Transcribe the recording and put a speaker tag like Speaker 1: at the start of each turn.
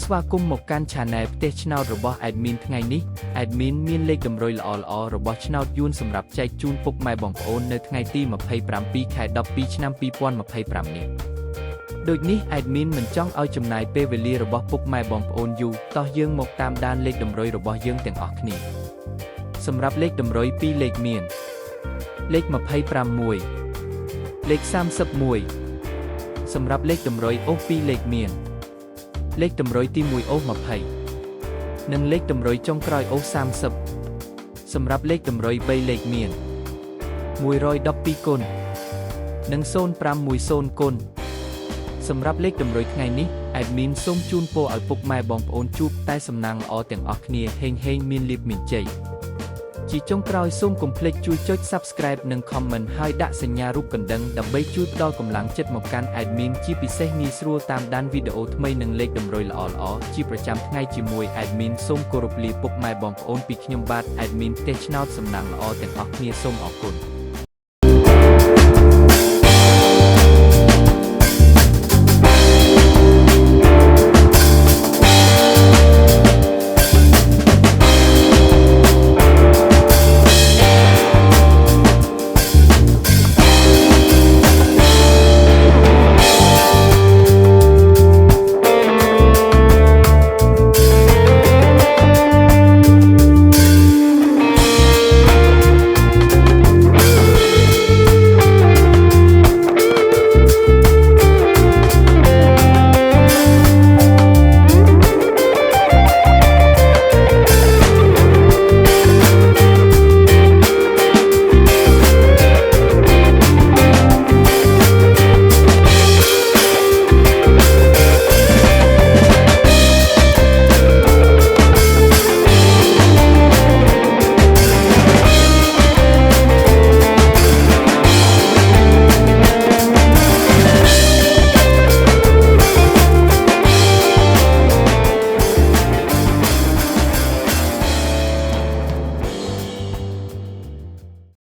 Speaker 1: ស្វាគមន៍មកកាន់ Channel ផ្ទះឆ្នោតរបស់ Admin ថ្ងៃនេះ Admin មានលេខតម្រុយល្អៗរបស់ឆ្នោតយួនសម្រាប់ចែកជូនពុកម៉ែបងប្អូននៅថ្ងៃទី27 ខែ 12 ឆ្នាំ 2025 នេះដូចនេះ Admin មិនចង់ឲ្យចំណាយពេលវេលារបស់ពុកម៉ែបងប្អូនយូរតោះយើងមកតាមដានលេខតម្រុយរបស់យើងទាំងអស់គ្នាសម្រាប់លេខតម្រុយ2លេខមានលេខ25 លេខ31សម្រាប់លេខតម្រុយអូស2លេខមានលេខតម្រុយទី1អូស20និងលេខតម្រុយចុងក្រោយអូស30សម្រាប់លេខតម្រុយ3លេខមាន112គុណនិង0510គុណសម្រាប់លេខតម្រុយថ្ងៃនេះ Admin សូមជូនពរឲ្យពុកម៉ែបងប្អូនជួបតែសំណាងល្អទាំងអស់គ្នាហេងមានលាភមានជ័យជាចុងក្រោយសូមកុំភ្លេចជួយចុច Subscribe និង Comment ហើយដាក់សញ្ញារូបកណ្ដឹងដើម្បីជួយផ្ដល់កម្លាំងចិត្តមកកាន់ Admin ជាពិសេសងាយស្រួលតាមដានវីដេអូថ្មីនិងលេខតម្រុយល្អៗជាប្រចាំថ្ងៃជាមួយ Admin សូមគោរពលាពុកម៉ែបងប្អូនពីខ្ញុំបាទ Admin ផ្ទះឆ្នោតសំណាងល្អទាំងអស់គ្នាសូមអរគុណ